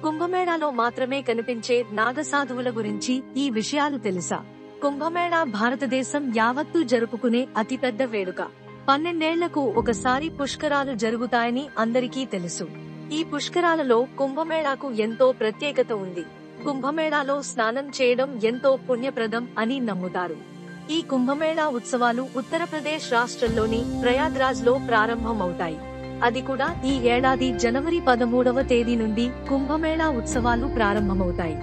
కుంభమేళాలో మాత్రమే కనిపించే నాగసాధువుల గురించి ఈ విషయాలు తెలుసా? కుంభమేళా భారతదేశం యావత్తూ జరుపుకునే అతిపెద్ద వేడుక. 12 ఏళ్లకు ఒకసారి పుష్కరాలు జరుగుతాయని అందరికీ తెలుసు. ఈ పుష్కరాలలో కుంభమేళాకు ఎంతో ప్రత్యేకత ఉంది. కుంభమేళాలో స్నానం చేయడం ఎంతో పుణ్యప్రదం అని నమ్ముతారు. ఈ కుంభమేళా ఉత్సవాలు ఉత్తరప్రదేశ్ రాష్ట్రంలోని ప్రయాగ్రాజ్ లో ప్రారంభమవుతాయి. అది కూడా ఈ ఏడాది జనవరి 13వ తేదీ నుండి కుంభమేళా ఉత్సవాలు ప్రారంభమవుతాయి.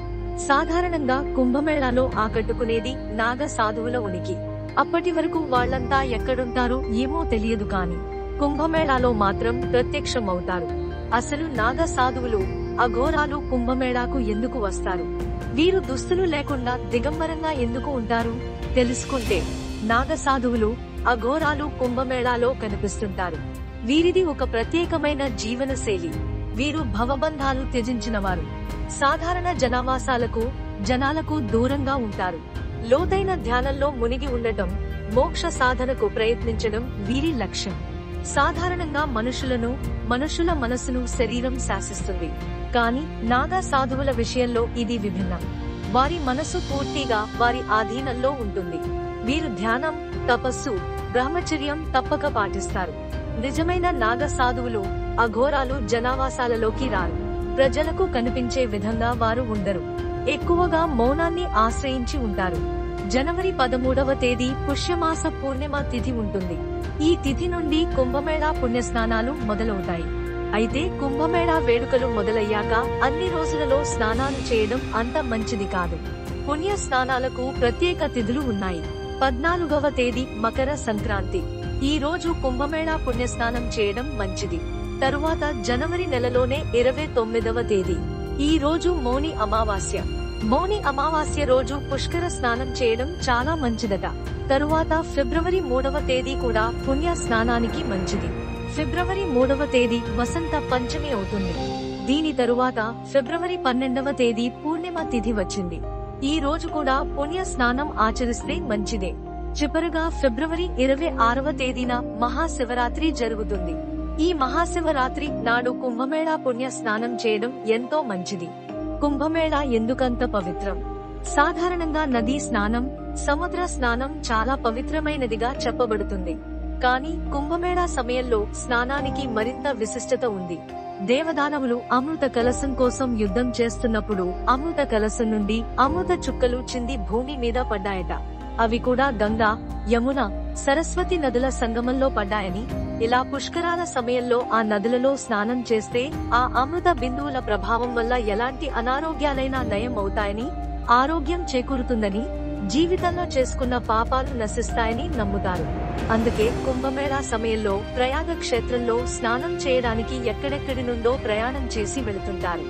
సాధారణంగా కుంభమేళాలో ఆకట్టుకునేది నాగ సాధువుల ఉనికి. అప్పటి వరకు వాళ్లంతా ఎక్కడుంటారో ఏమో తెలియదు కాని కుంభమేళాలో మాత్రం ప్రత్యక్షమవుతారు. అసలు నాగ సాధువులు, అఘోరాలు కుంభమేళాకు ఎందుకు వస్తారు? వీరు దుస్తులు లేకుండా దిగంబరంగా ఎందుకు ఉంటారు? తెలుసుకుంటే, నాగ సాధువులు, అఘోరాలు కుంభమేళాలో కనిపిస్తుంటారు. వీరిది ఒక ప్రత్యేకమైన జీవనశైలి. వీరు భవబంధాలు త్యజించినవారు. సాధారణ జనాలకు దూరంగా ఉంటారు. లోతైన ధ్యానంలో మునిగి ఉండటం, మోక్ష సాధనకు ప్రయత్నించడం వీరి లక్ష్యం. సాధారణంగా మనుషుల మనసును శరీరం శాసిస్తుంది. కాని నాగా సాధువుల విషయంలో ఇది విభిన్నం. వారి మనసు పూర్తిగా వారి ఆధీనంలో ఉంటుంది. వీరు ధ్యానం, తపస్సు, బ్రహ్మచర్యం తప్పక పాటిస్తారు. నిజమైన నాగ సాధువులు, అఘోరాలు జనావాసాలలోకి రారు. ప్రజలకు కనిపించే విధంగా వారు ఉండరు. ఎక్కువగా మౌనాన్ని ఆశ్రయించి ఉంటారు. జనవరి 13వ తేదీ పుష్యమాస పూర్ణిమ తిథి ఉంటుంది. ఈ తిథి నుండి కుంభమేళా పుణ్యస్నానాలు మొదలవుతాయి. అయితే కుంభమేళా వేడుకలు మొదలయ్యాక అన్ని రోజులలో స్నానాలు చేయడం అంత మంచిది కాదు. పుణ్య స్నానాలకు ప్రత్యేక తిథులు ఉన్నాయి. 14వ తేదీ మకర సంక్రాంతి. ఈ రోజు కుంభమేళా పుణ్యస్నానం చేయడం మంచిది. తరువాత జనవరి నెలలోనే 29వ తేదీ. ఈ రోజు మౌని అమావాస్య. మౌని అమావాస్య రోజు పుష్కర స్నానం చేయడం చాలా మంచిదట. తరువాత ఫిబ్రవరి 3వ తేదీ కూడా పుణ్య స్నానానికి మంచిది. ఫిబ్రవరి 3వ తేదీ వసంత పంచమి అవుతుంది. దీని తరువాత ఫిబ్రవరి 12వ తేదీ పూర్ణిమ తిథి వచ్చింది. ఈ రోజు కూడా పుణ్య స్నానం ఆచరిస్తే మంచిదే. చివరగా ఫిబ్రవరి 26వ తేదీన మహాశివరాత్రి జరుగుతుంది. ఈ మహాశివరాత్రి నాడు కుంభమేళా పుణ్య స్నానం చేయడం ఎంతో మంచిది. కుంభమేళా ఎందుకంత పవిత్రం? సాధారణంగా నదీ స్నానం, సముద్ర స్నానం చాలా పవిత్రమైనదిగా చెప్పబడుతుంది. కానీ కుంభమేళా సమయంలో స్నానానికి మరింత విశిష్టత ఉంది. దేవదానవులు అమృత కలశం కోసం యుద్ధం చేస్తున్నప్పుడు అమృత కలశం నుండి అమృత చుక్కలు చింది భూమి మీద పడ్డాయట. అవి కూడా గంగా, యమున, సరస్వతి నదుల సంగమంలో పడ్డాయని, ఇలా పుష్కరాల సమయంలో ఆ నదులలో స్నానం చేస్తే ఆ అమృత బిందువుల ప్రభావం వల్ల ఎలాంటి అనారోగ్యాలైనా నయం అవుతాయని, ఆరోగ్యం చేకూరుతుందని, జీవితంలో చేసుకున్న పాపాలు నశిస్తాయని నమ్ముతారు. అందుకే కుంభమేళా సమయంలో ప్రయాగ క్షేత్రంలో స్నానం చేయడానికి ఎక్కడెక్కడి నుండో ప్రయాణం చేసి వెళుతుంటారు.